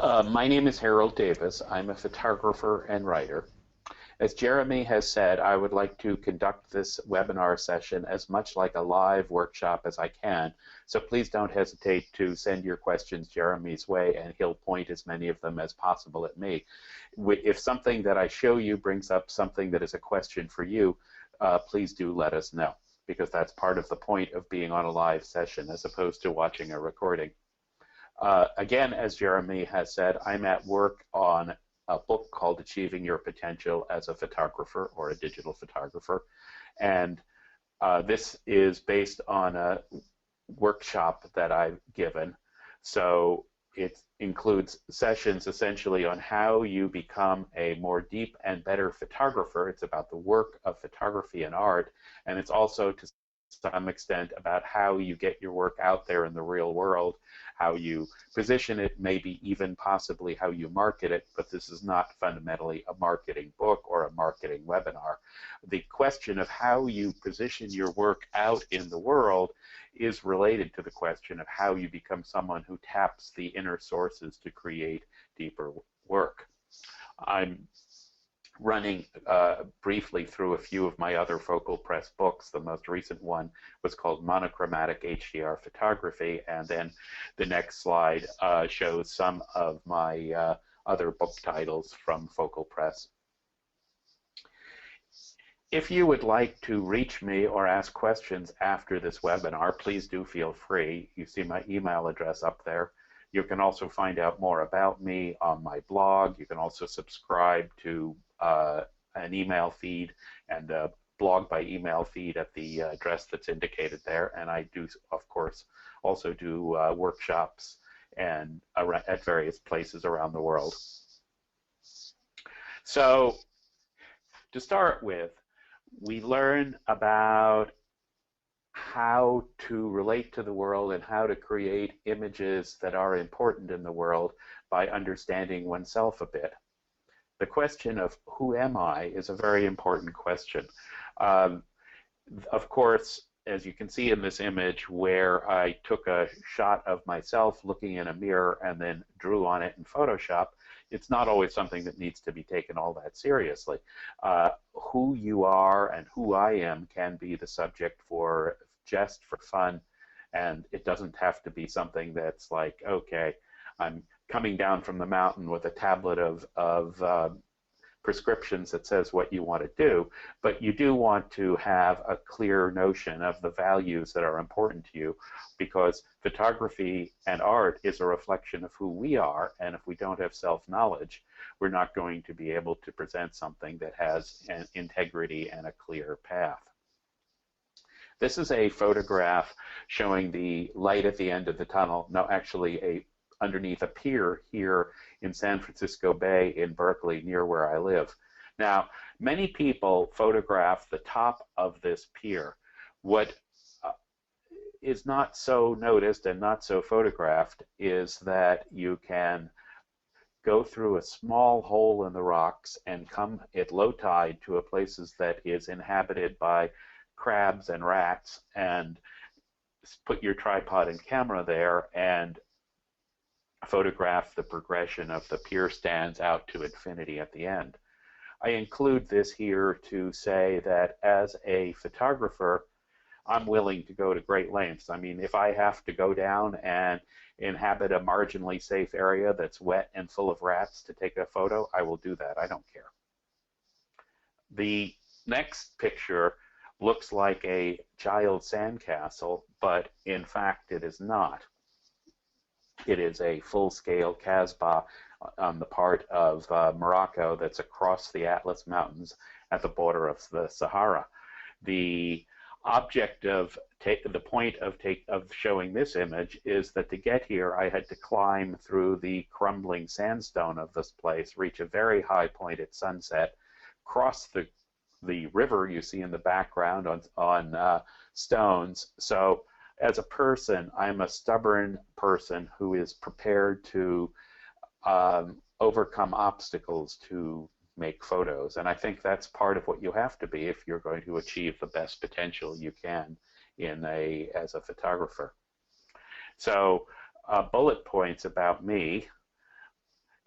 My name is Harold Davis. I'm a photographer and writer. As Jeremy has said, I would like to conduct this webinar session as much like a live workshop as I can. So please don't hesitate to send your questions Jeremy's way, and he'll point as many of them as possible at me. If something that I show you brings up something that is a question for you, please do let us know, because that's part of the point of being on a live session as opposed to watching a recording. Again, as Jeremy has said, I'm at work on a book called Achieving Your Potential as a Photographer or a Digital Photographer. And this is based on a workshop that I've given. So it includes sessions essentially on how you become a more deep and better photographer. It's about the work of photography and art, and it's also to some extent about how you get your work out there in the real world, how you position it, maybe even possibly how you market it, but this is not fundamentally a marketing book or a marketing webinar. The question of how you position your work out in the world is related to the question of how you become someone who taps the inner sources to create deeper work. I'm running briefly through a few of my other Focal Press books. The most recent one was called Monochromatic HDR Photography, and then the next slide shows some of my other book titles from Focal Press. If you would like to reach me or ask questions after this webinar, please do feel free. You see my email address up there. You can also find out more about me on my blog. You can also subscribe to an email feed and a blog by email feed at the address that's indicated there. And I do, of course, also do workshops and at various places around the world. So to start with, we learn about how to relate to the world and how to create images that are important in the world by understanding oneself a bit. The question of who am I is a very important question. Of course, as you can see in this image where I took a shot of myself looking in a mirror and then drew on it in Photoshop, it's not always something that needs to be taken all that seriously. Who you are and who I am can be the subject for jest, for fun, and it doesn't have to be something that's like, okay, I'm coming down from the mountain with a tablet of prescriptions that says what you want to do, but you do want to have a clear notion of the values that are important to you, because photography and art is a reflection of who we are, and if we don't have self-knowledge, we're not going to be able to present something that has an integrity and a clear path. This is a photograph showing the light at the end of the tunnel. No, actually underneath a pier here in San Francisco Bay in Berkeley, near where I live. Now, many people photograph the top of this pier. What is not so noticed and not so photographed is that you can go through a small hole in the rocks and come at low tide to a place that is inhabited by crabs and rats, and put your tripod and camera there and photograph the progression of the pier stands out to infinity at the end. I include this here to say that as a photographer, I'm willing to go to great lengths. I mean, if I have to go down and inhabit a marginally safe area that's wet and full of rats to take a photo, I will do that. I don't care. The next picture looks like a giant sandcastle, but in fact it is not. It is a full-scale Casbah on the part of Morocco that's across the Atlas Mountains at the border of the Sahara. The object of the point of showing this image is that to get here I had to climb through the crumbling sandstone of this place, reach a very high point at sunset, cross the river you see in the background on stones. So as a person, I'm a stubborn person who is prepared to overcome obstacles to make photos. And I think that's part of what you have to be if you're going to achieve the best potential you can as a photographer. So bullet points about me.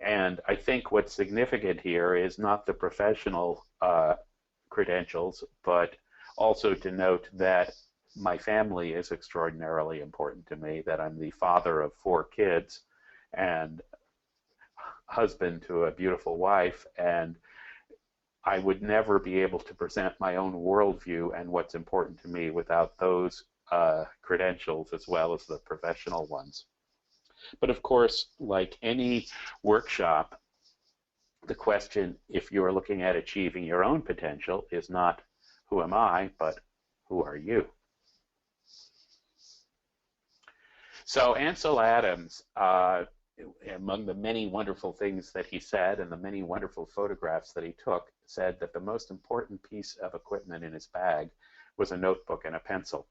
And I think what's significant here is not the professional credentials, but also to note that my family is extraordinarily important to me, that I'm the father of 4 kids and husband to a beautiful wife, and I would never be able to present my own worldview and what's important to me without those credentials as well as the professional ones. But of course, like any workshop, the question, if you're looking at achieving your own potential, is not who am I, but who are you? So Ansel Adams, among the many wonderful things that he said and the many wonderful photographs that he took, said that the most important piece of equipment in his bag was a notebook and a pencil.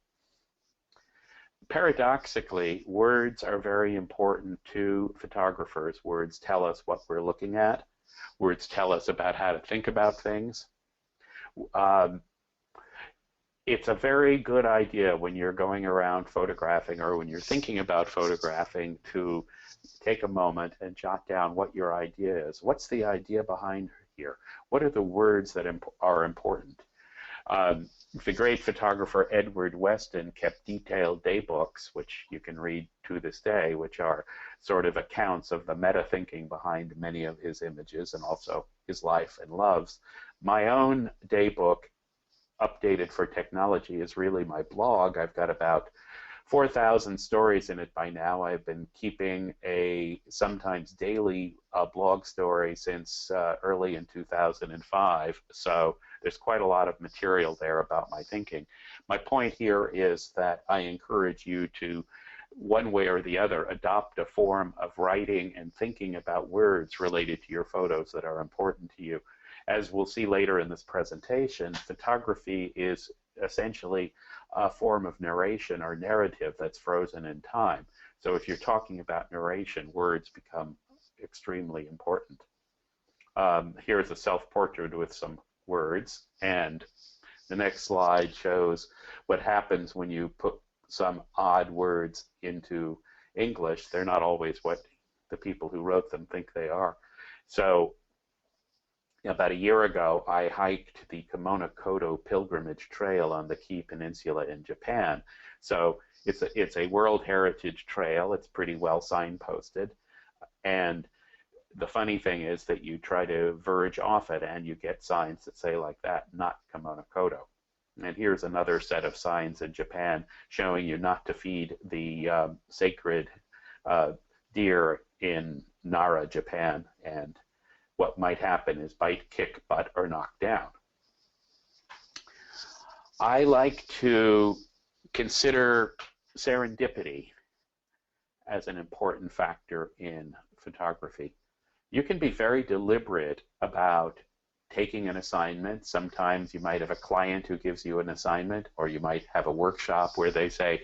Paradoxically, words are very important to photographers. Words tell us what we're looking at. Words tell us about how to think about things. It's a very good idea when you're going around photographing or when you're thinking about photographing to take a moment and jot down what your idea is. What's the idea behind here? What are the words that are important? The great photographer Edward Weston kept detailed daybooks, which you can read to this day, which are sort of accounts of the meta-thinking behind many of his images and also his life and loves. My own daybook, updated for technology, is really my blog. I've got about 4,000 stories in it by now. I've been keeping a sometimes daily blog story since early in 2005, so there's quite a lot of material there about my thinking. My point here is that I encourage you to, one way or the other, adopt a form of writing and thinking about words related to your photos that are important to you. As we'll see later in this presentation, photography is essentially a form of narration or narrative that's frozen in time. So if you're talking about narration, words become extremely important. Here's a self-portrait with some words, and the next slide shows what happens when you put some odd words into English. They're not always what the people who wrote them think they are. So about a year ago, I hiked the Kimono-Kodo Pilgrimage Trail on the Kii Peninsula in Japan. So it's a World Heritage Trail. It's pretty well signposted. And the funny thing is that you try to verge off it and you get signs that say like that, not Kimono-Kodo. And here's another set of signs in Japan showing you not to feed the sacred deer in Nara, Japan. And what might happen is bite, kick, butt, or knock down. I like to consider serendipity as an important factor in photography. You can be very deliberate about taking an assignment. Sometimes you might have a client who gives you an assignment, or you might have a workshop where they say,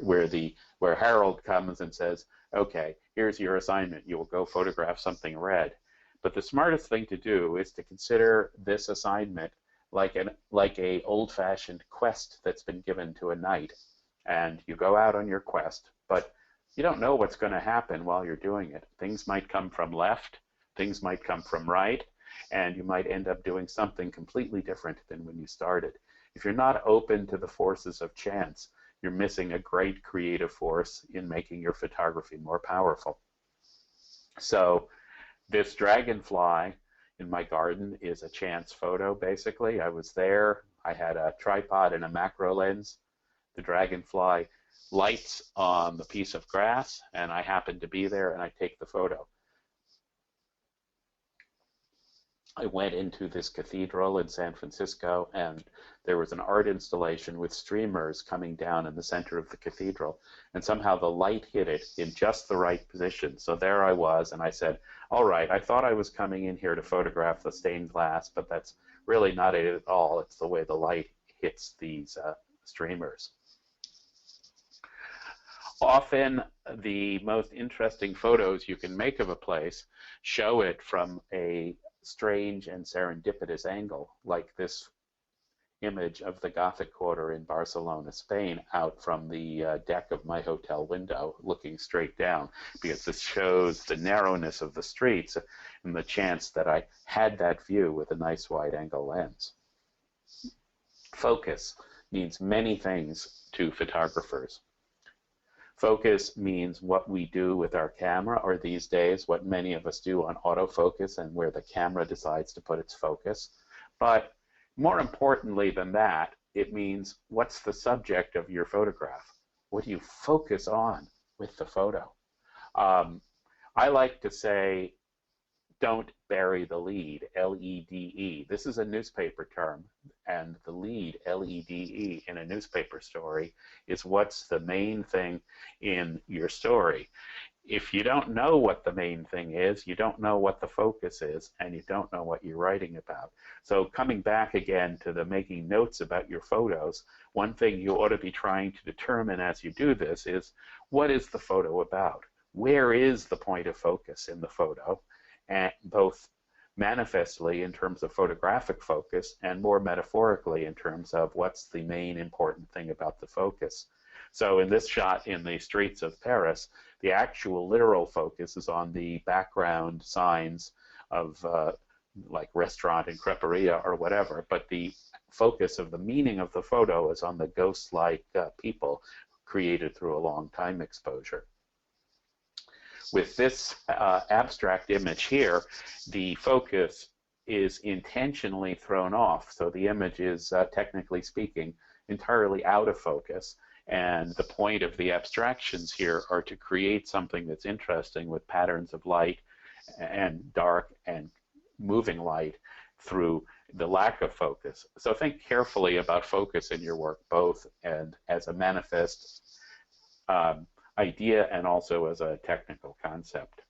where Harold comes and says, okay, here's your assignment. You will go photograph something red. But the smartest thing to do is to consider this assignment like a old-fashioned quest that's been given to a knight. And you go out on your quest, but you don't know what's going to happen while you're doing it. Things might come from left, things might come from right, and you might end up doing something completely different than when you started. If you're not open to the forces of chance, you're missing a great creative force in making your photography more powerful. So this dragonfly in my garden is a chance photo, basically. I was there, I had a tripod and a macro lens. The dragonfly lights on the piece of grass, and I happen to be there, and I take the photo. I went into this cathedral in San Francisco, and there was an art installation with streamers coming down in the center of the cathedral, and somehow the light hit it in just the right position. So there I was, and I said, all right, I thought I was coming in here to photograph the stained glass, but that's really not it at all. It's the way the light hits these streamers. Often the most interesting photos you can make of a place show it from a strange and serendipitous angle, like this image of the Gothic Quarter in Barcelona, Spain, out from the deck of my hotel window, looking straight down, because this shows the narrowness of the streets and the chance that I had that view with a nice wide-angle lens. Focus means many things to photographers. Focus means what we do with our camera, or these days what many of us do on autofocus and where the camera decides to put its focus. But more importantly than that, it means what's the subject of your photograph? What do you focus on with the photo? I like to say, don't bury the lead, L-E-D-E. This is a newspaper term, and the lead, L-E-D-E, in a newspaper story is what's the main thing in your story. If you don't know what the main thing is, you don't know what the focus is, and you don't know what you're writing about. So coming back again to the making notes about your photos, one thing you ought to be trying to determine as you do this is, what is the photo about? Where is the point of focus in the photo? And both manifestly in terms of photographic focus and more metaphorically in terms of what's the main important thing about the focus. So in this shot in the streets of Paris, the actual literal focus is on the background signs of like restaurant and creperia or whatever, but the focus of the meaning of the photo is on the ghost-like people created through a long time exposure. With this abstract image here, the focus is intentionally thrown off, so the image is, technically speaking, entirely out of focus, and the point of the abstractions here are to create something that's interesting with patterns of light and dark and moving light through the lack of focus. So think carefully about focus in your work, both and as a manifest idea and also as a technical concept.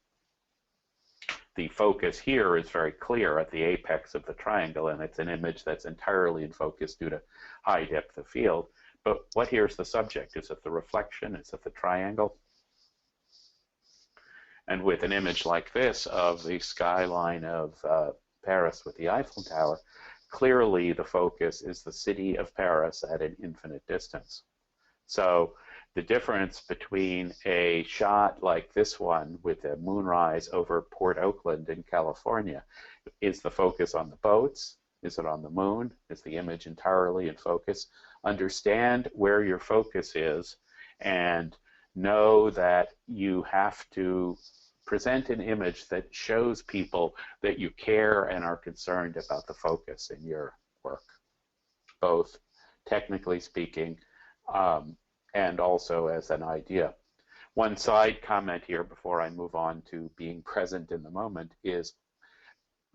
The focus here is very clear at the apex of the triangle, and it's an image that's entirely in focus due to high depth of field. But what here's the subject? Is it the reflection? Is it the triangle? And with an image like this of the skyline of Paris with the Eiffel Tower, clearly the focus is the city of Paris at an infinite distance. So the difference between a shot like this one with a moonrise over Port Oakland in California, is the focus on the boats? Is it on the moon? Is the image entirely in focus? Understand where your focus is and know that you have to present an image that shows people that you care and are concerned about the focus in your work, both technically speaking and also as an idea. One side comment here before I move on to being present in the moment is,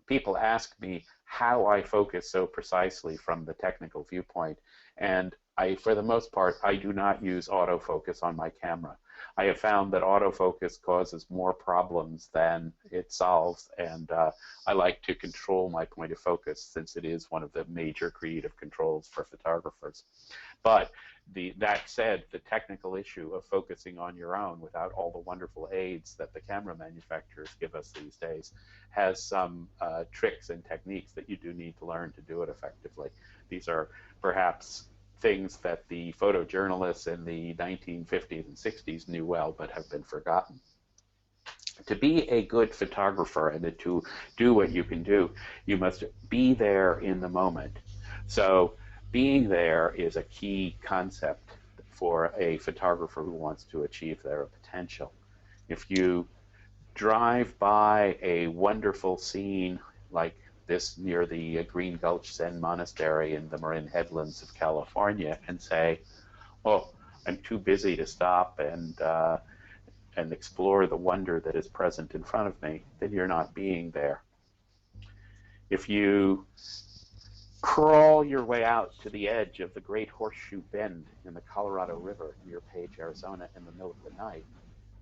people ask me how I focus so precisely from the technical viewpoint, and for the most part, I do not use autofocus on my camera. I have found that autofocus causes more problems than it solves, and I like to control my point of focus since it is one of the major creative controls for photographers. But that said, the technical issue of focusing on your own without all the wonderful aids that the camera manufacturers give us these days has some tricks and techniques that you do need to learn to do it effectively. These are perhaps things that the photojournalists in the 1950s and 60s knew well but have been forgotten. To be a good photographer and to do what you can do, you must be there in the moment. So being there is a key concept for a photographer who wants to achieve their potential. If you drive by a wonderful scene like this near the Green Gulch Zen Monastery in the Marin Headlands of California and say, oh, I'm too busy to stop and explore the wonder that is present in front of me, then you're not being there. If you crawl your way out to the edge of the Great Horseshoe Bend in the Colorado River near Page, Arizona in the middle of the night,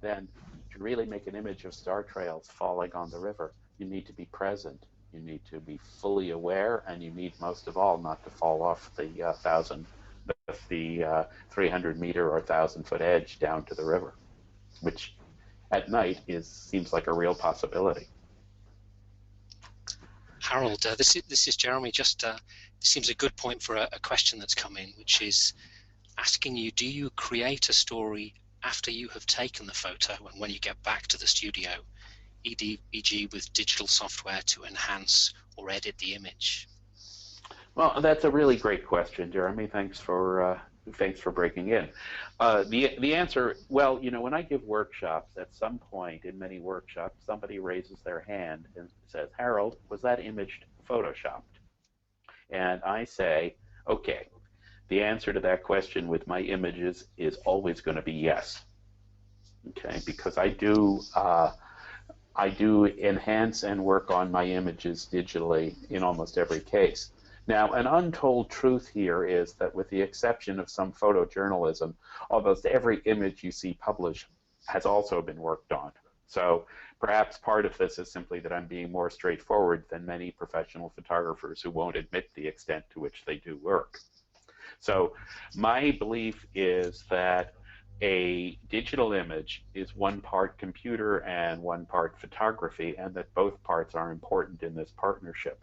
then to really make an image of star trails falling on the river, you need to be present. You need to be fully aware, and you need most of all not to fall off the 300-meter or 1,000-foot edge down to the river, which at night seems like a real possibility. Harold, this is Jeremy. Just seems a good point for a question that's come in, which is asking you, do you create a story after you have taken the photo and when you get back to the studio, e.g. with digital software to enhance or edit the image? Well, that's a really great question, Jeremy. Thanks for breaking in. The answer, well, you know, when I give workshops, at some point in many workshops, somebody raises their hand and says, "Harold, was that image photoshopped?" And I say, "Okay, the answer to that question with my images is always going to be yes." Okay, because I do enhance and work on my images digitally in almost every case. Now, an untold truth here is that with the exception of some photojournalism, almost every image you see published has also been worked on. So perhaps part of this is simply that I'm being more straightforward than many professional photographers who won't admit the extent to which they do work. So my belief is that a digital image is one part computer and one part photography, and that both parts are important in this partnership.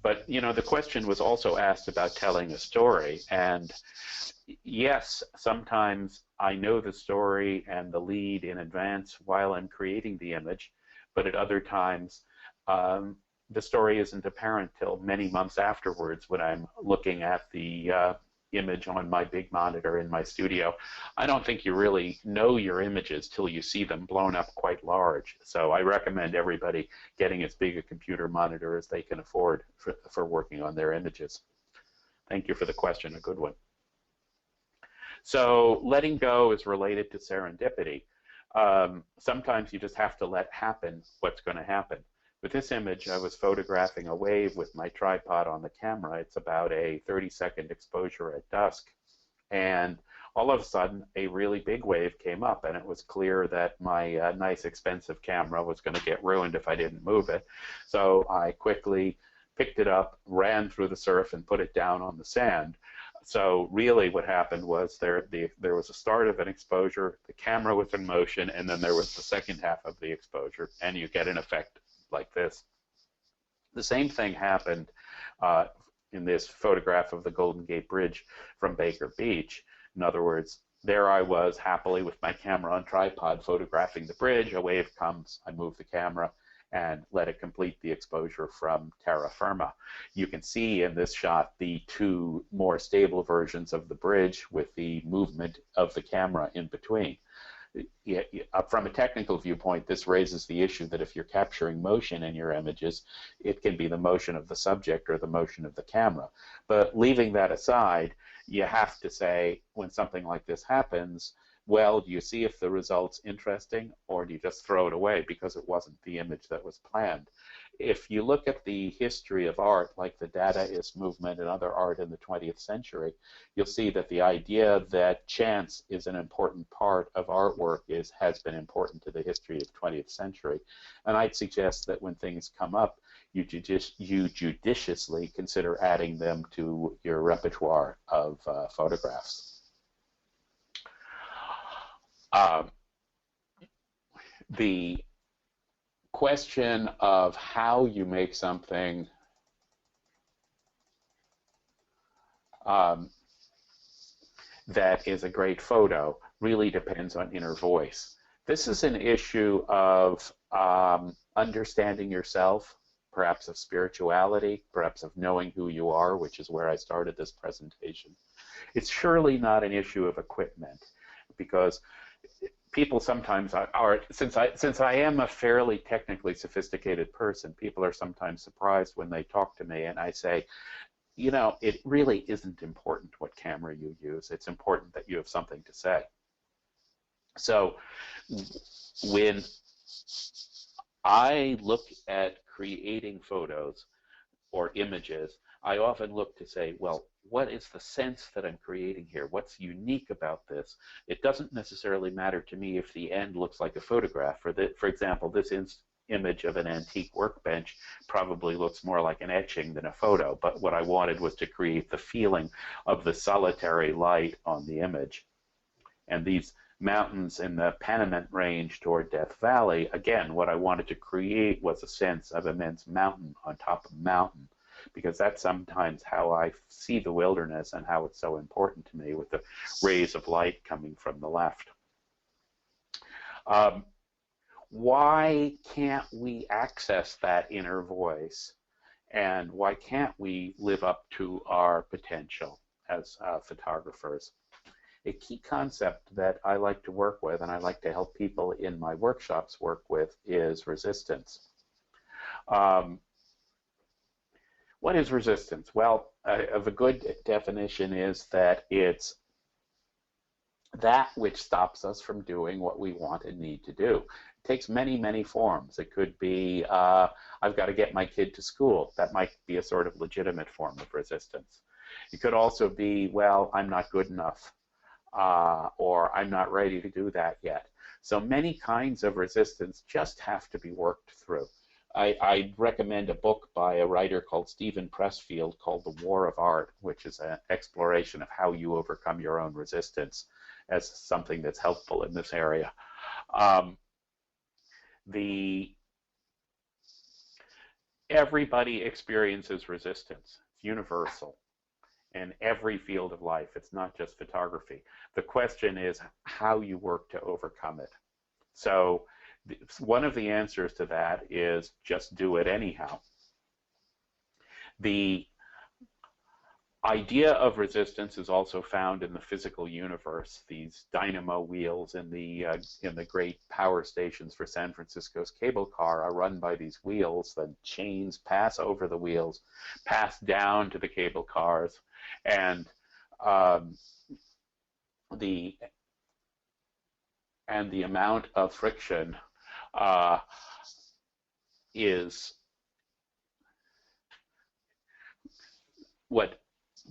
But, you know, the question was also asked about telling a story, and yes, sometimes I know the story and the lead in advance while I'm creating the image, but at other times the story isn't apparent till many months afterwards when I'm looking at the image on my big monitor in my studio. I don't think you really know your images till you see them blown up quite large. So I recommend everybody getting as big a computer monitor as they can afford for working on their images. Thank you for the question, a good one. So letting go is related to serendipity. Sometimes you just have to let happen what's going to happen. With this image, I was photographing a wave with my tripod on the camera. It's about a 30-second exposure at dusk. And all of a sudden, a really big wave came up, and it was clear that my nice, expensive camera was going to get ruined if I didn't move it. So I quickly picked it up, ran through the surf, and put it down on the sand. So really what happened was there was a start of an exposure, the camera was in motion, and then there was the second half of the exposure, and you get an effect like this. The same thing happened in this photograph of the Golden Gate Bridge from Baker Beach. In other words, there I was happily with my camera on tripod photographing the bridge. A wave comes, I move the camera and let it complete the exposure from terra firma. You can see in this shot the two more stable versions of the bridge with the movement of the camera in between. From a technical viewpoint, this raises the issue that if you're capturing motion in your images, it can be the motion of the subject or the motion of the camera. But leaving that aside, you have to say, when something like this happens, well, do you see if the result's interesting, or do you just throw it away because it wasn't the image that was planned? If you look at the history of art, like the Dadaist movement and other art in the 20th century, you'll see that the idea that chance is an important part of artwork has been important to the history of the 20th century. And I'd suggest that when things come up, you judiciously consider adding them to your repertoire of photographs. The question of how you make something that is a great photo really depends on inner voice. This is an issue of understanding yourself, perhaps of spirituality, perhaps of knowing who you are, which is where I started this presentation. It's surely not an issue of equipment, because people sometimes are, since I am a fairly technically sophisticated person, people are sometimes surprised when they talk to me and I say, you know, it really isn't important what camera you use. It's important that you have something to say. So when I look at creating photos or images, I often look to say, well, what is the sense that I'm creating here? What's unique about this? It doesn't necessarily matter to me if the end looks like a photograph. For example, this image of an antique workbench probably looks more like an etching than a photo, but what I wanted was to create the feeling of the solitary light on the image. And these mountains in the Panamint Range toward Death Valley, again, what I wanted to create was a sense of immense mountain on top of mountain, because that's sometimes how I see the wilderness and how it's so important to me with the rays of light coming from the left. Why can't we access that inner voice? And why can't we live up to our potential as photographers? A key concept that I like to work with, and I like to help people in my workshops work with, is resistance. What is resistance? Well, a good definition is that it's that which stops us from doing what we want and need to do. It takes many, many forms. It could be, I've got to get my kid to school. That might be a sort of legitimate form of resistance. It could also be, well, I'm not good enough. Or I'm not ready to do that yet. So many kinds of resistance just have to be worked through. I recommend a book by a writer called Stephen Pressfield called The War of Art, which is an exploration of how you overcome your own resistance as something that's helpful in this area. Everybody experiences resistance. It's universal in every field of life. It's not just photography. The question is how you work to overcome it. So one of the answers to that is just do it anyhow. The idea of resistance is also found in the physical universe. These dynamo wheels in the great power stations for San Francisco's cable car are run by these wheels. The chains pass over the wheels, pass down to the cable cars, and the amount of friction is what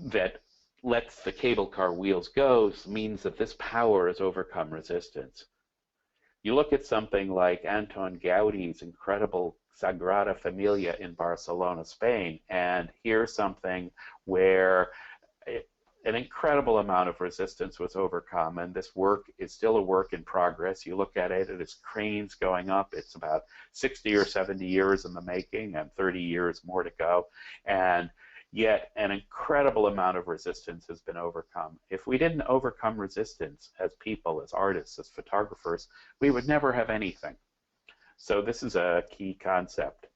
that lets the cable car wheels go, means that this power has overcome resistance. You look at something like Anton Gaudi's incredible Sagrada Familia in Barcelona, Spain, and here's something where an incredible amount of resistance was overcome, and this work is still a work in progress. You look at it, it's cranes going up. It's about 60 or 70 years in the making and 30 years more to go, and yet an incredible amount of resistance has been overcome. If we didn't overcome resistance as people, as artists, as photographers, we would never have anything. So this is a key concept.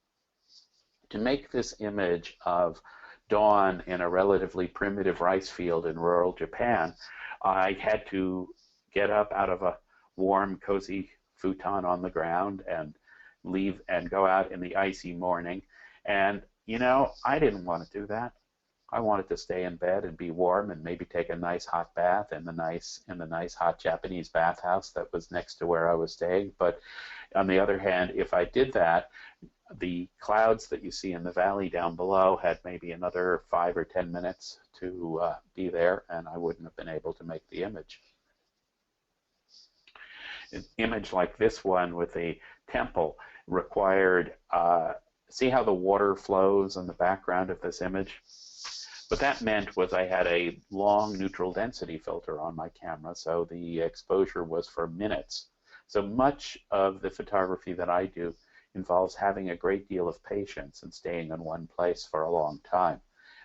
To make this image of dawn in a relatively primitive rice field in rural Japan, I had to get up out of a warm, cozy futon on the ground and leave and go out in the icy morning. And you know, I didn't want to do that. I wanted to stay in bed and be warm and maybe take a nice hot bath in the nice hot Japanese bathhouse that was next to where I was staying. But on the other hand, if I did that, the clouds that you see in the valley down below had maybe another 5 or 10 minutes to be there, and I wouldn't have been able to make the image. An image like this one with a temple required, see how the water flows in the background of this image? What that meant was I had a long neutral density filter on my camera, so the exposure was for minutes. So much of the photography that I do involves having a great deal of patience and staying in one place for a long time.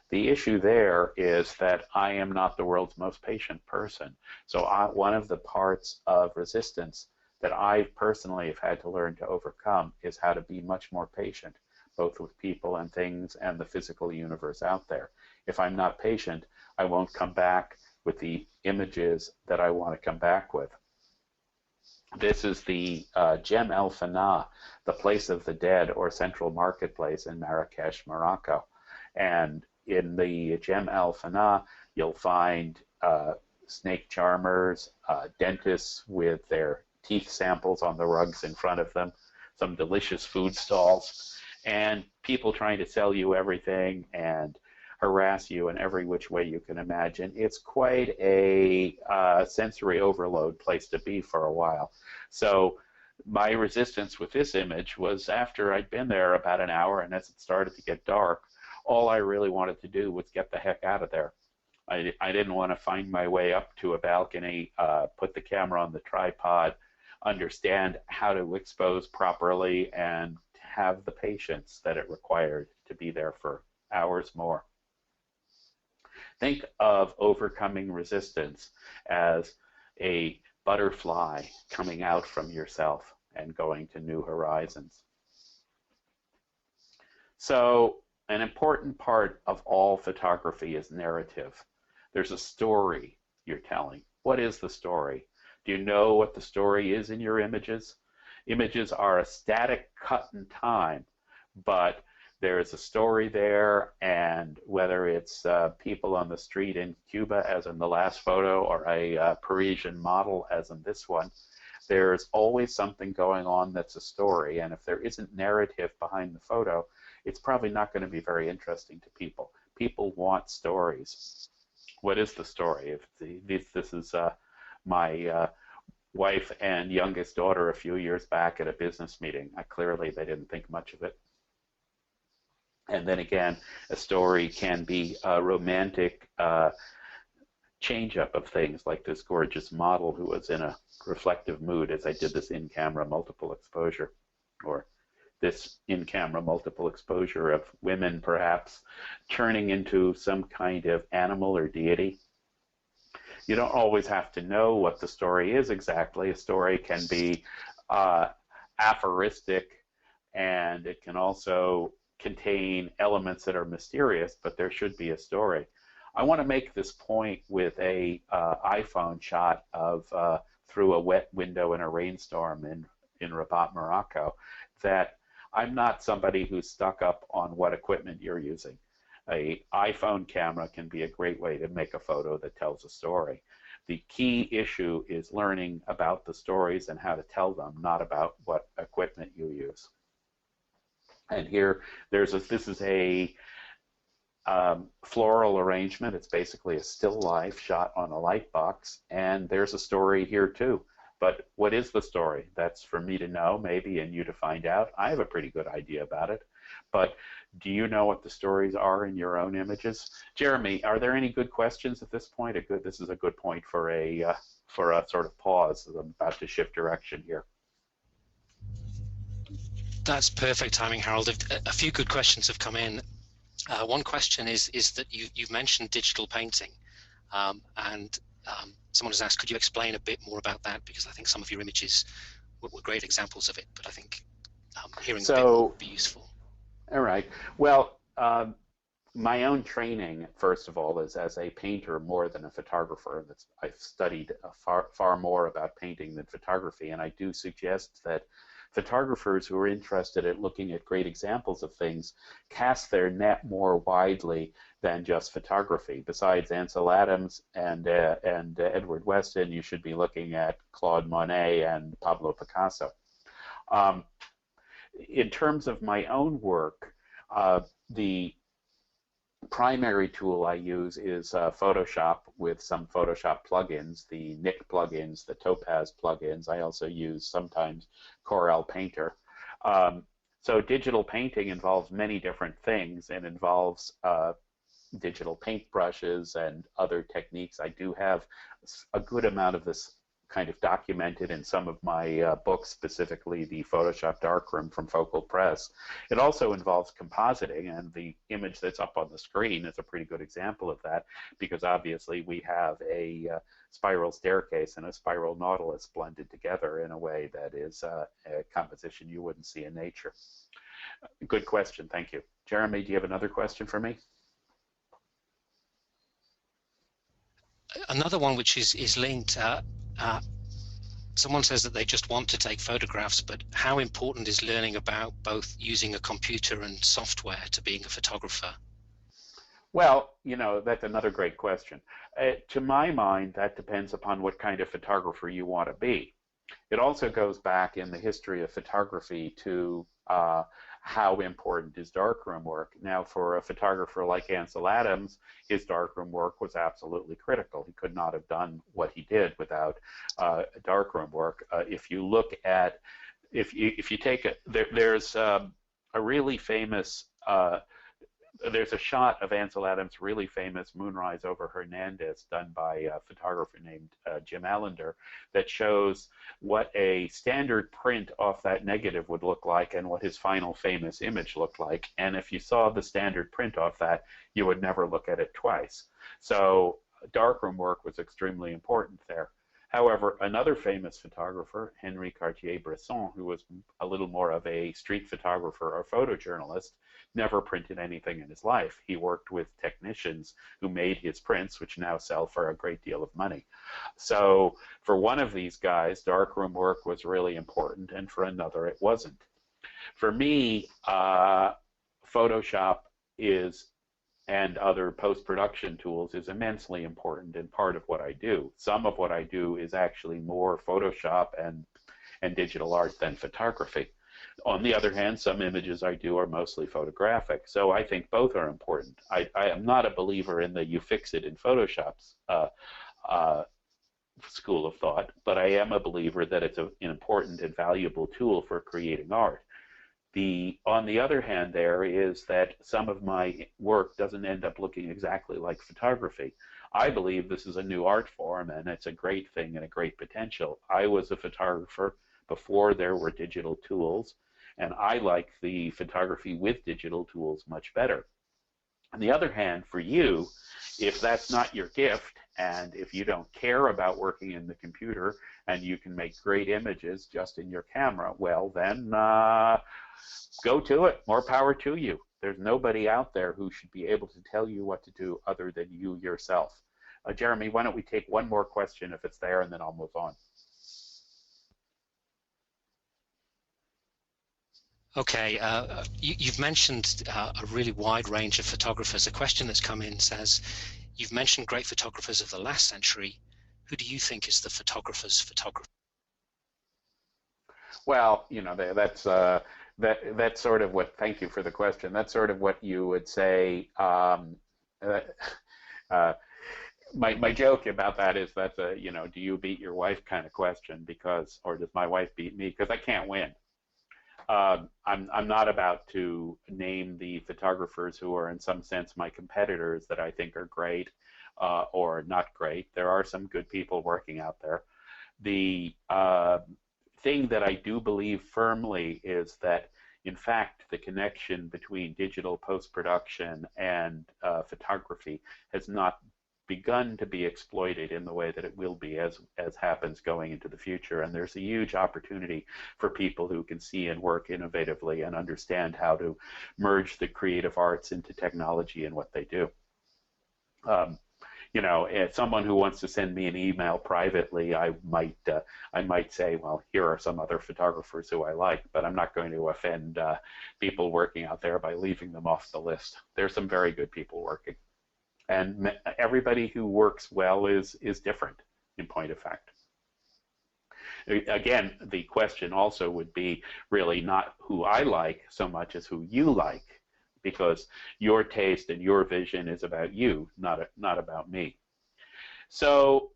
The issue there is that I am not the world's most patient person. So one of the parts of resistance that I personally have had to learn to overcome is how to be much more patient, both with people and things and the physical universe out there. If I'm not patient, I won't come back with the images that I want to come back with. This is the Gem El Fana, the place of the dead, or central marketplace in Marrakesh, Morocco. And in the Gem El Fana, you'll find snake charmers, dentists with their teeth samples on the rugs in front of them, some delicious food stalls, and people trying to sell you everything and harass you in every which way you can imagine. It's quite a sensory overload place to be for a while. So my resistance with this image was after I'd been there about an hour, and as it started to get dark, all I really wanted to do was get the heck out of there. I didn't want to find my way up to a balcony, put the camera on the tripod, understand how to expose properly, and have the patience that it required to be there for hours more. Think of overcoming resistance as a butterfly coming out from yourself and going to new horizons. So an important part of all photography is narrative. There's a story you're telling. What is the story? Do you know what the story is in your images? Images are a static cut in time, but there is a story there, and whether it's people on the street in Cuba, as in the last photo, or a Parisian model, as in this one, there's always something going on that's a story, and if there isn't narrative behind the photo, it's probably not going to be very interesting to people. People want stories. What is the story? If this is my wife and youngest daughter a few years back at a business meeting. Clearly, they didn't think much of it. And then again, a story can be a romantic change-up of things, like this gorgeous model who was in a reflective mood as I did this in-camera multiple exposure, or this in-camera multiple exposure of women perhaps turning into some kind of animal or deity. You don't always have to know what the story is exactly. A story can be aphoristic, and it can also contain elements that are mysterious, but there should be a story. I want to make this point with a iPhone shot of through a wet window in a rainstorm in Rabat, Morocco, that I'm not somebody who's stuck up on what equipment you're using. An iPhone camera can be a great way to make a photo that tells a story. The key issue is learning about the stories and how to tell them, not about what equipment you use. And here, this is a floral arrangement. It's basically a still life shot on a light box, and there's a story here too. But what is the story? That's for me to know, maybe, and you to find out. I have a pretty good idea about it. But do you know what the stories are in your own images? Jeremy, are there any good questions at this point? This is a good point for a sort of pause. I'm about to shift direction here. That's perfect timing, Harold. A few good questions have come in. One question is that you've mentioned digital painting, and someone has asked, could you explain a bit more about that? Because I think some of your images were great examples of it, but I think hearing a bit more would be useful. All right. Well, my own training, first of all, is as a painter more than a photographer. I've studied far more about painting than photography, and I do suggest that photographers who are interested in looking at great examples of things cast their net more widely than just photography. Besides Ansel Adams and Edward Weston, you should be looking at Claude Monet and Pablo Picasso. In terms of my own work, the primary tool I use is Photoshop with some Photoshop plugins, the Nik plugins, the Topaz plugins. I also use sometimes Corel Painter. So digital painting involves many different things and involves digital paintbrushes and other techniques. I do have a good amount of this kind of documented in some of my books, specifically the Photoshop Darkroom from Focal Press. It also involves compositing, and the image that's up on the screen is a pretty good example of that, because obviously we have a spiral staircase and a spiral nautilus blended together in a way that is a composition you wouldn't see in nature. Good question, thank you. Jeremy, do you have another question for me? Another one which is linked. Someone says that they just want to take photographs, but how important is learning about both using a computer and software to being a photographer? Well, that's another great question. To my mind, that depends upon what kind of photographer you want to be. It also goes back in the history of photography to how important is darkroom work. Now, for a photographer like Ansel Adams, his darkroom work was absolutely critical. He could not have done what he did without darkroom work. If you look at, if you take there's a really famous there's a shot of Ansel Adams' really famous Moonrise over Hernandez done by a photographer named Jim Allender that shows what a standard print off that negative would look like and what his final famous image looked like. And if you saw the standard print off that, you would never look at it twice. So darkroom work was extremely important there. However, another famous photographer, Henri Cartier-Bresson, who was a little more of a street photographer or photojournalist, never printed anything in his life. He worked with technicians who made his prints, which now sell for a great deal of money. So for one of these guys, darkroom work was really important, and for another, it wasn't. For me, Photoshop is and other post-production tools is immensely important and part of what I do. Some of what I do is actually more Photoshop and digital art than photography. On the other hand, some images I do are mostly photographic, so I think both are important. I am not a believer in the you fix it in Photoshop's school of thought, but I am a believer that it's an important and valuable tool for creating art. On the other hand, there is that some of my work doesn't end up looking exactly like photography. I believe this is a new art form, and it's a great thing and a great potential. I was a photographer before there were digital tools, and I like the photography with digital tools much better. On the other hand, for you, if that's not your gift, and if you don't care about working in the computer, and you can make great images just in your camera, well, then go to it. More power to you. There's nobody out there who should be able to tell you what to do other than you yourself. Jeremy, why don't we take one more question if it's there, and then I'll move on. Okay, you've mentioned a really wide range of photographers. A question that's come in says, you've mentioned great photographers of the last century. Who do you think is the photographer's photographer? Well, you know, that's sort of what. Thank you for the question. That's sort of what you would say. My joke about that is that's a, you know, do you beat your wife kind of question, because, or does my wife beat me? Because I can't win. I'm not about to name the photographers who are in some sense my competitors that I think are great or not great. There are some good people working out there. The thing that I do believe firmly is that, in fact, the connection between digital post-production and photography has not begun to be exploited in the way that it will be as happens going into the future. And there's a huge opportunity for people who can see and work innovatively and understand how to merge the creative arts into technology in what they do. You know, as someone who wants to send me an email privately, I might say, well, here are some other photographers who I like, but I'm not going to offend people working out there by leaving them off the list. There's some very good people working. And everybody who works well is different, in point of fact. Again, the question also would be really not who I like so much as who you like, because your taste and your vision is about you, not about me. So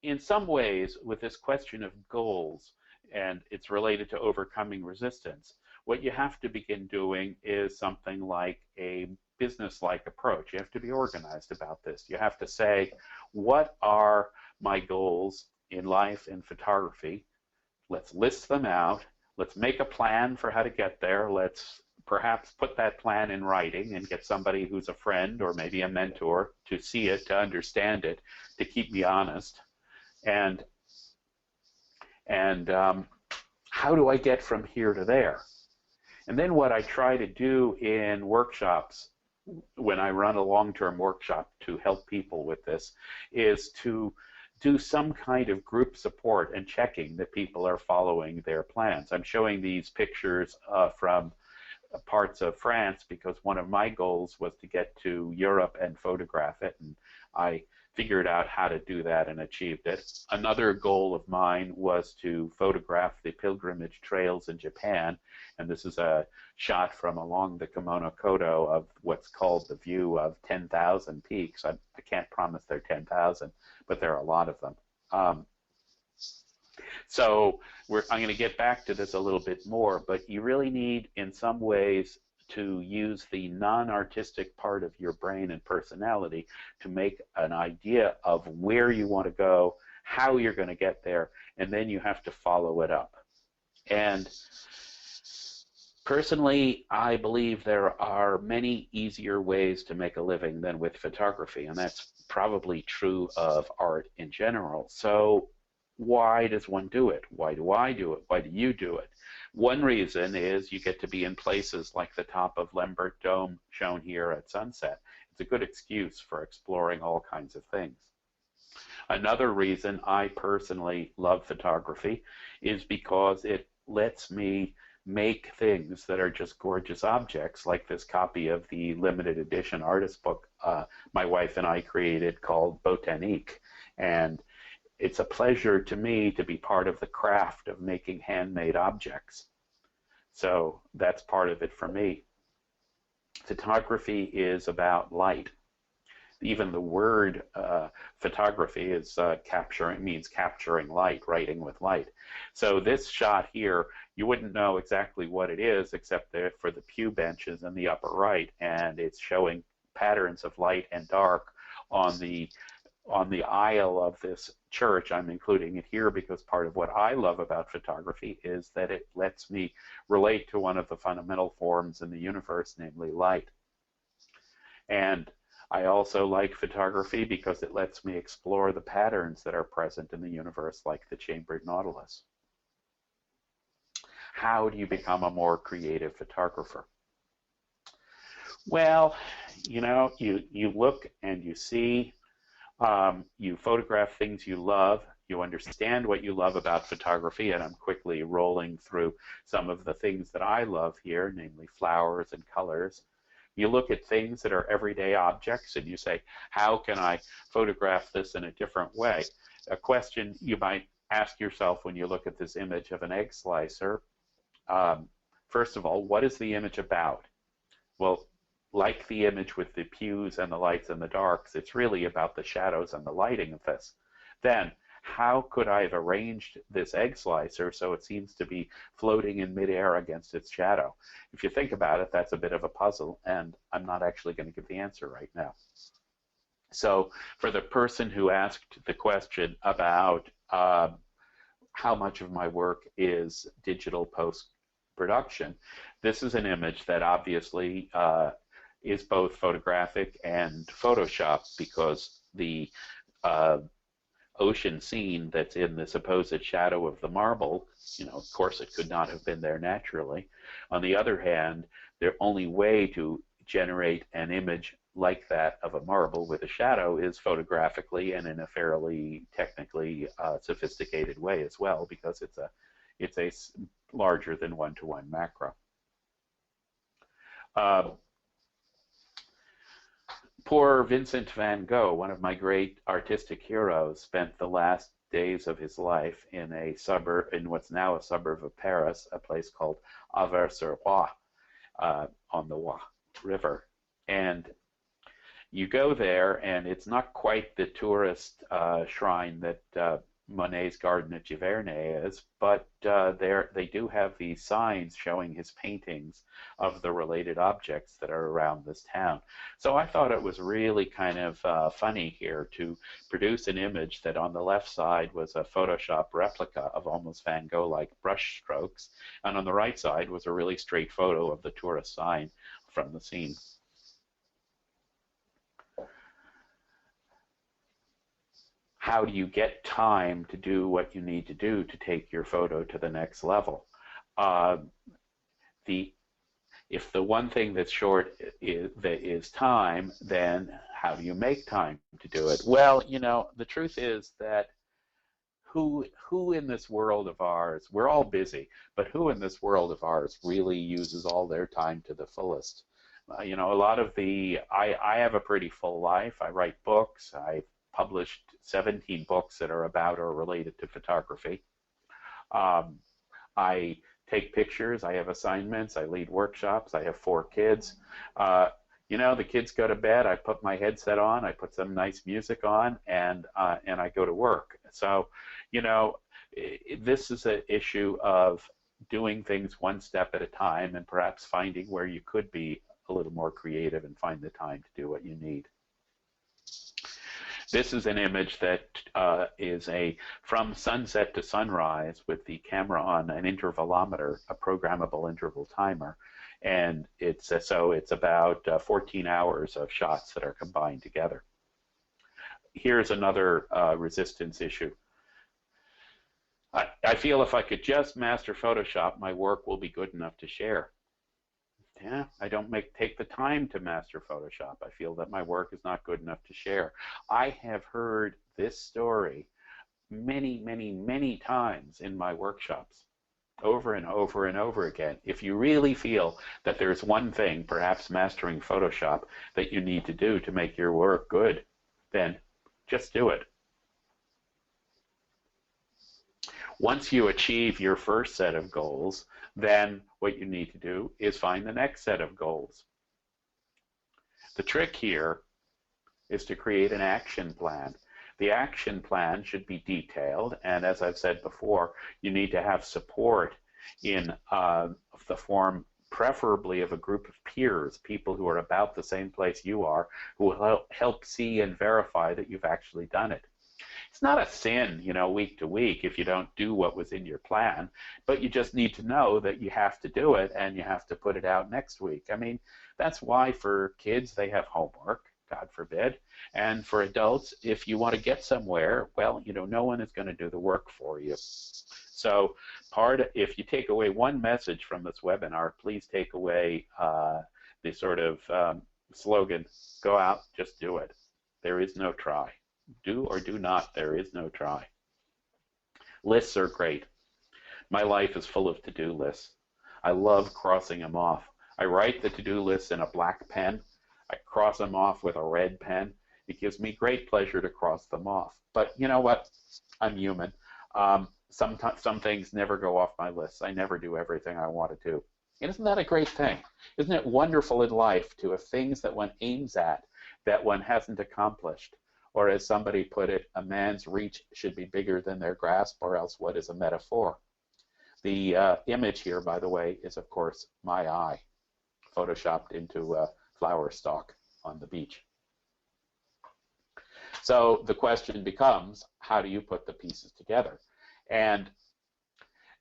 in some ways, with this question of goals, and it's related to overcoming resistance, what you have to begin doing is something like a business-like approach. You have to be organized about this. You have to say, what are my goals in life and photography? Let's list them out. Let's make a plan for how to get there. Let's perhaps put that plan in writing and get somebody who's a friend or maybe a mentor to see it, to understand it, to keep me honest. And how do I get from here to there? And then what I try to do in workshops, when I run a long-term workshop to help people with this, is to do some kind of group support and checking that people are following their plans. I'm showing these pictures from parts of France because one of my goals was to get to Europe and photograph it, and I figured out how to do that and achieved it. Another goal of mine was to photograph the pilgrimage trails in Japan, and this is a shot from along the Kimono Kodo of what's called the view of 10,000 peaks. I can't promise they're 10,000, but there are a lot of them. So I'm going to get back to this a little bit more, but you really need, in some ways, to use the non-artistic part of your brain and personality to make an idea of where you want to go, how you're going to get there, and then you have to follow it up. And personally, I believe there are many easier ways to make a living than with photography, and that's probably true of art in general. So why does one do it? Why do I do it? Why do you do it? One reason is you get to be in places like the top of Lambert Dome shown here at sunset. It's a good excuse for exploring all kinds of things. Another reason I personally love photography is because it lets me make things that are just gorgeous objects, like this copy of the limited edition artist book my wife and I created called Botanique. And it's a pleasure to me to be part of the craft of making handmade objects. So that's part of it for me. Photography is about light. Even the word photography is means capturing light, writing with light. So this shot here, you wouldn't know exactly what it is except for the pew benches in the upper right, and it's showing patterns of light and dark on the aisle of this church. I'm including it here because part of what I love about photography is that it lets me relate to one of the fundamental forms in the universe, namely light. And I also like photography because it lets me explore the patterns that are present in the universe, like the chambered nautilus. How do you become a more creative photographer? Well, you know, you look and you see, you photograph things you love, you understand what you love about photography, and I'm quickly rolling through some of the things that I love here, namely flowers and colors. You look at things that are everyday objects and you say, how can I photograph this in a different way? A question you might ask yourself when you look at this image of an egg slicer, first of all, what is the image about? Well, like the image with the pews and the lights and the darks, it's really about the shadows and the lighting of this. Then, how could I have arranged this egg slicer so it seems to be floating in midair against its shadow? If you think about it, that's a bit of a puzzle, and I'm not actually going to give the answer right now. So for the person who asked the question about how much of my work is digital post-production, this is an image that obviously is both photographic and Photoshop, because the ocean scene that's in the supposed shadow of the marble, you know, of course it could not have been there naturally. On the other hand, the only way to generate an image like that of a marble with a shadow is photographically and in a fairly technically sophisticated way as well, because it's a larger than one-to-one macro. Poor Vincent van Gogh, one of my great artistic heroes, spent the last days of his life in a suburb, in what's now a suburb of Paris, a place called Auvers-sur-Oise, on the Oise River. And you go there, and it's not quite the tourist shrine that Monet's Garden at Giverny is, but they do have these signs showing his paintings of the related objects that are around this town. So I thought it was really kind of funny here to produce an image that on the left side was a Photoshop replica of almost Van Gogh-like brush strokes, and on the right side was a really straight photo of the tourist sign from the scene. How do you get time to do what you need to do to take your photo to the next level? If the one thing that's short is time, then how do you make time to do it? Well, you know, the truth is that who in this world of ours, we're all busy, but who in this world of ours really uses all their time to the fullest? You know, a lot of I have a pretty full life. I write books. I've published 17 books that are about or related to photography. I take pictures, I have assignments, I lead workshops, I have 4 kids. You know, the kids go to bed, I put my headset on, I put some nice music on, and I go to work. So, you know, this is an issue of doing things one step at a time and perhaps finding where you could be a little more creative and find the time to do what you need. This is an image that is from sunset to sunrise with the camera on an intervalometer, a programmable interval timer, and it's about 14 hours of shots that are combined together. Here's another resistance issue. I feel if I could just master Photoshop, my work will be good enough to share. Yeah, I don't take the time to master Photoshop. I feel that my work is not good enough to share. I have heard this story many, many, many times in my workshops, over and over and over again. If you really feel that there's one thing, perhaps mastering Photoshop, that you need to do to make your work good, then just do it. Once you achieve your first set of goals, then what you need to do is find the next set of goals. The trick here is to create an action plan. The action plan should be detailed, and as I've said before, you need to have support in the form preferably of a group of peers, people who are about the same place you are, who will help see and verify that you've actually done it. It's not a sin, week to week if you don't do what was in your plan, but you just need to know that you have to do it and you have to put it out next week. I mean, that's why for kids they have homework, God forbid, and for adults, if you want to get somewhere, well, no one is going to do the work for you. So if you take away one message from this webinar, please take away the sort of slogan, go out, just do it. There is no try. Do or do not, there is no try. Lists are great. My life is full of to-do lists. I love crossing them off. I write the to-do lists in a black pen. I cross them off with a red pen. It gives me great pleasure to cross them off. But you know what? I'm human. Sometimes some things never go off my list. I never do everything I want to do. And isn't that a great thing? Isn't it wonderful in life to have things that one aims at that one hasn't accomplished? Or as somebody put it, a man's reach should be bigger than their grasp, or else what is a metaphor? The image here, by the way, is of course my eye, photoshopped into a flower stalk on the beach. So the question becomes, how do you put the pieces together? And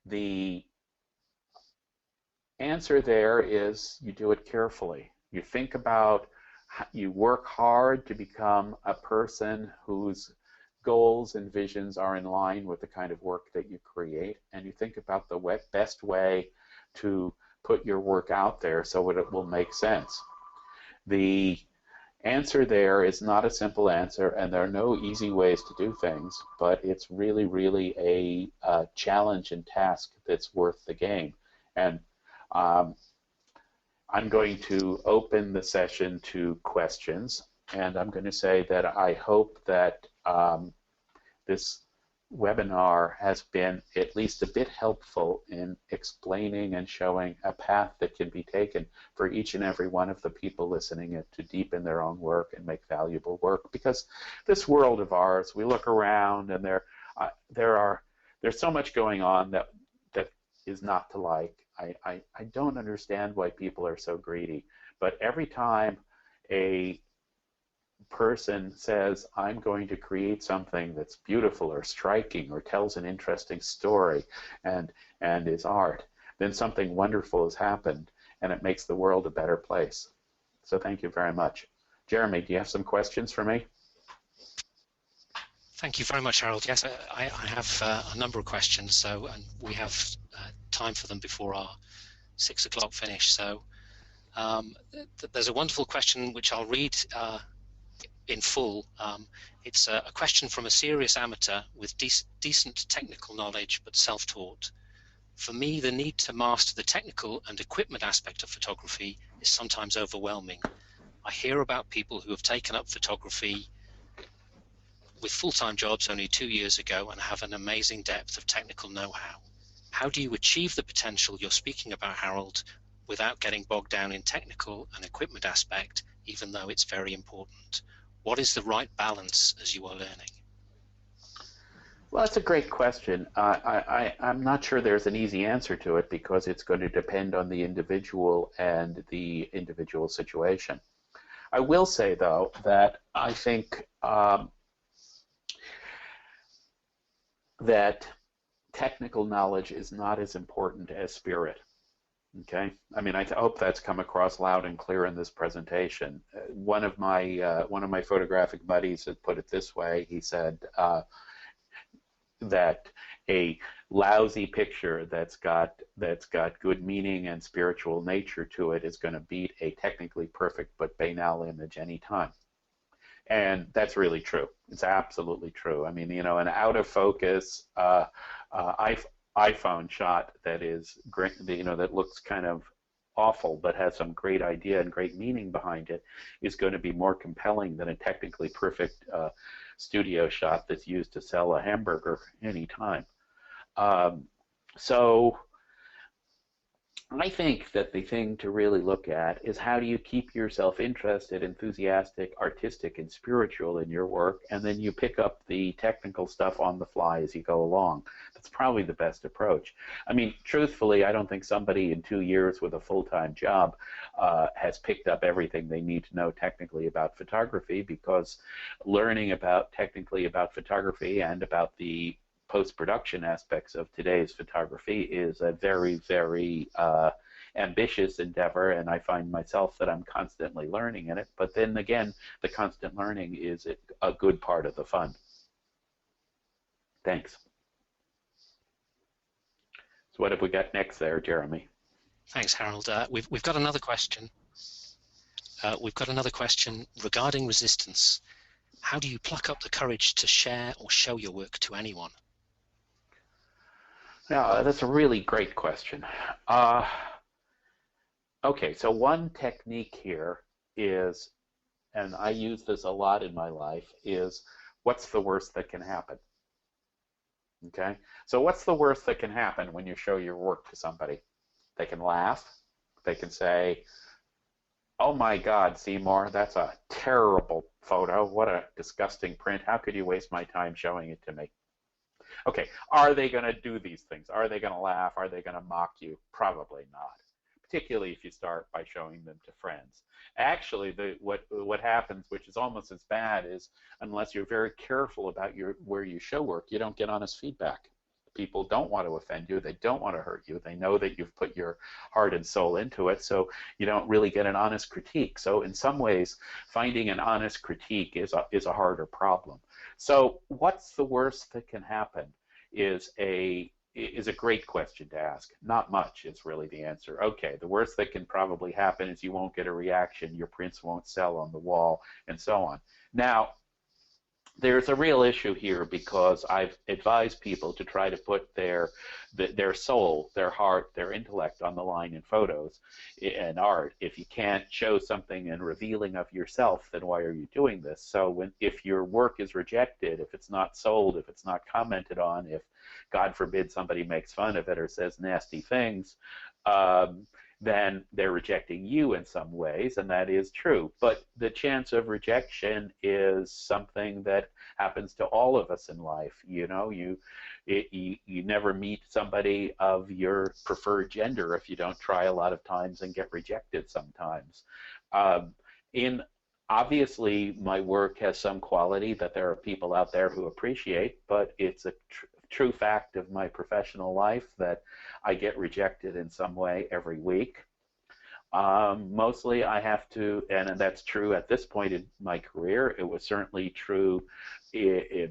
the answer there is you do it carefully. You think about, you work hard to become a person whose goals and visions are in line with the kind of work that you create, and you think about the best way to put your work out there so it will make sense. The answer there is not a simple answer, and there are no easy ways to do things, but it's really, really a challenge and task that's worth the game. And I'm going to open the session to questions, and I'm going to say that I hope that this webinar has been at least a bit helpful in explaining and showing a path that can be taken for each and every one of the people listening to deepen their own work and make valuable work. Because this world of ours, we look around and there's so much going on that is not to like. I don't understand why people are so greedy, but every time a person says, I'm going to create something that's beautiful or striking or tells an interesting story and is art, then something wonderful has happened and it makes the world a better place. So thank you very much. Jeremy, do you have some questions for me? Thank you very much, Harold. Yes, I have a number of questions, and we have time for them before our 6 o'clock finish. So there's a wonderful question which I'll read in full. It's a question from a serious amateur with decent technical knowledge but self-taught. For me, the need to master the technical and equipment aspect of photography is sometimes overwhelming. I hear about people who have taken up photography with full-time jobs only 2 years ago and have an amazing depth of technical know-how. How do you achieve the potential you're speaking about, Harold, without getting bogged down in technical and equipment aspect, even though it's very important? What is the right balance as you are learning? Well, that's a great question. I'm not sure there's an easy answer to it because it's going to depend on the individual and the individual situation. I will say, though, that I think that technical knowledge is not as important as spirit. Okay, I mean, I hope that's come across loud and clear in this presentation. One of my photographic buddies had put it this way. He said that a lousy picture that's got good meaning and spiritual nature to it is going to beat a technically perfect but banal image anytime. And that's really true. It's absolutely true. I mean, an out of focus iPhone shot that is great, that looks kind of awful but has some great idea and great meaning behind it is going to be more compelling than a technically perfect studio shot that's used to sell a hamburger anytime. Um, so I think that the thing to really look at is how do you keep yourself interested, enthusiastic, artistic, and spiritual in your work, and then you pick up the technical stuff on the fly as you go along. That's probably the best approach. I mean, truthfully, I don't think somebody in 2 years with a full-time job has picked up everything they need to know technically about photography, because learning about technically about photography and about the post-production aspects of today's photography is a very, very ambitious endeavor, and I find myself that I'm constantly learning in it. But then again, the constant learning is a good part of the fun. Thanks. So what have we got next there, Jeremy? Thanks, Harold. We've got another question. We've got another question regarding resistance. How do you pluck up the courage to share or show your work to anyone? Now, that's a really great question. Uh, okay, so one technique here is, and I use this a lot in my life, is what's the worst that can happen? Okay, so what's the worst that can happen when you show your work to somebody? They can laugh. They can say, "Oh my God, Seymour, that's a terrible photo. What a disgusting print. How could you waste my time showing it to me?" Okay, are they going to do these things? Are they going to laugh? Are they going to mock you? Probably not, particularly if you start by showing them to friends. Actually, what happens, which is almost as bad, is unless you're very careful about where you show work, you don't get honest feedback. People don't want to offend you. They don't want to hurt you. They know that you've put your heart and soul into it, so you don't really get an honest critique. So in some ways, finding an honest critique is a harder problem. So what's the worst that can happen is a great question to ask. Not much is really the answer. Okay, the worst that can probably happen is you won't get a reaction, your prints won't sell on the wall, and so on. Now, there's a real issue here because I've advised people to try to put their soul, their heart, their intellect on the line in photos and art. If you can't show something and revealing of yourself, then why are you doing this? So if your work is rejected, if it's not sold, if it's not commented on, if God forbid somebody makes fun of it or says nasty things, then they're rejecting you in some ways, and that is true. But the chance of rejection is something that happens to all of us in life. You never meet somebody of your preferred gender if you don't try a lot of times and get rejected sometimes. In Obviously, my work has some quality that there are people out there who appreciate, but it's a true fact of my professional life that I get rejected in some way every week. Mostly I have to, and that's true at this point in my career. It was certainly true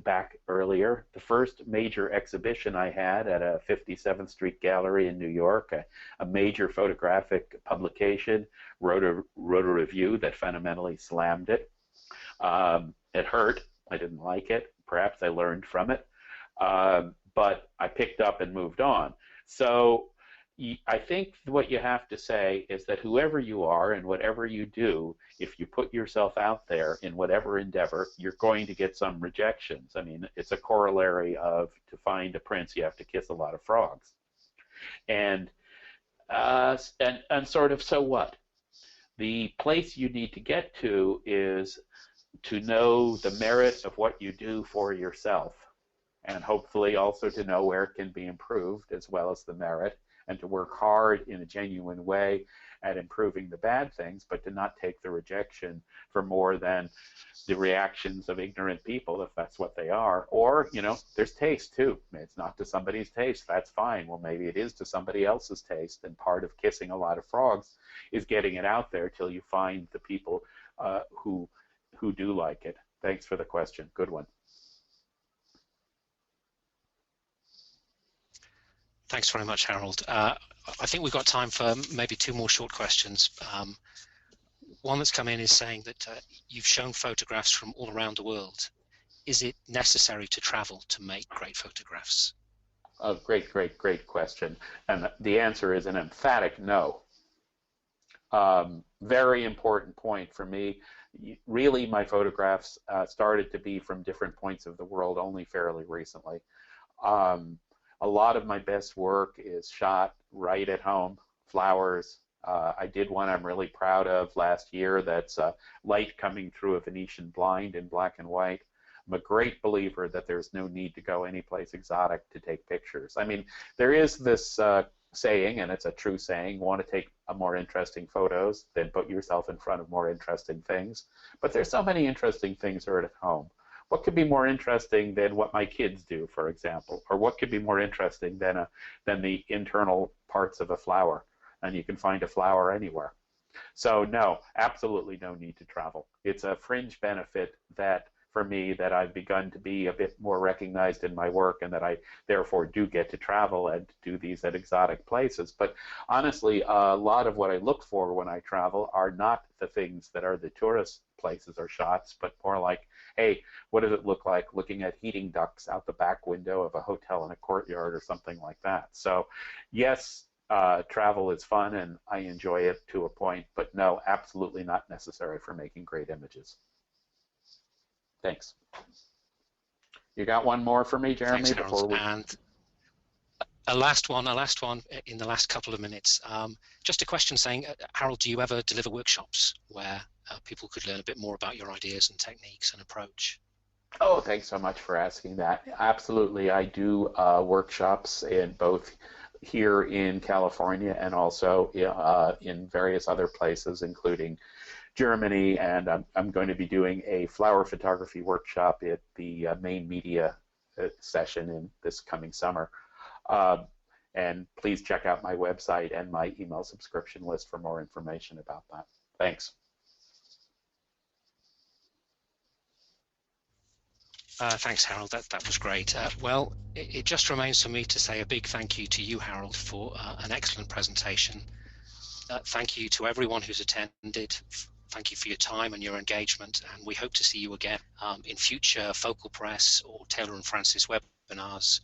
back earlier. The first major exhibition I had at a 57th Street gallery in New York, a major photographic publication, wrote a review that fundamentally slammed it. It hurt. I didn't like it. Perhaps I learned from it. But I picked up and moved on. So I think what you have to say is that whoever you are and whatever you do, if you put yourself out there in whatever endeavor, you're going to get some rejections. I mean, it's a corollary of to find a prince, you have to kiss a lot of frogs. And sort of, so what? The place you need to get to is to know the merit of what you do for yourself and hopefully also to know where it can be improved as well as the merit, and to work hard in a genuine way at improving the bad things, but to not take the rejection for more than the reactions of ignorant people, if that's what they are. Or, you know, there's taste too. It's not to somebody's taste, that's fine. Well, maybe it is to somebody else's taste, and part of kissing a lot of frogs is getting it out there till you find the people who do like it. Thanks for the question. Good one. Thanks very much, Harold. I think we've got time for maybe 2 more short questions. One that's come in is saying that you've shown photographs from all around the world. Is it necessary to travel to make great photographs? Oh, great question. And the answer is an emphatic no. Very important point for me. Really, my photographs started to be from different points of the world only fairly recently. A lot of my best work is shot right at home, flowers. I did one I'm really proud of last year that's light coming through a Venetian blind in black and white. I'm a great believer that there's no need to go anyplace exotic to take pictures. I mean, there is this saying, and it's a true saying, want to take more interesting photos, then put yourself in front of more interesting things. But there's so many interesting things that are at home. What could be more interesting than what my kids do, for example? Or what could be more interesting than the internal parts of a flower? And you can find a flower anywhere. So no, absolutely no need to travel. It's a fringe benefit that, for me, that I've begun to be a bit more recognized in my work, and that I therefore do get to travel and do these at exotic places. But honestly, a lot of what I look for when I travel are not the things that are the tourist places or shots, but more like, hey, what does it look like looking at heating ducts out the back window of a hotel in a courtyard or something like that? So yes, travel is fun and I enjoy it to a point, but no, absolutely not necessary for making great images. Thanks. You got one more for me, Jeremy? Thanks, Harold. Before we... And a last one in the last couple of minutes. Just a question saying, Harold, do you ever deliver workshops where people could learn a bit more about your ideas and techniques and approach? Oh, thanks so much for asking that. Absolutely, I do workshops in both here in California and also in various other places, including Germany, and I'm going to be doing a flower photography workshop at the main media session in this coming summer. And please check out my website and my email subscription list for more information about that. Thanks. Thanks, Harold. That was great. Well, it just remains for me to say a big thank you to you, Harold, for an excellent presentation. Thank you to everyone who's attended. Thank you for your time and your engagement, and we hope to see you again in future Focal Press or Taylor and Francis webinars.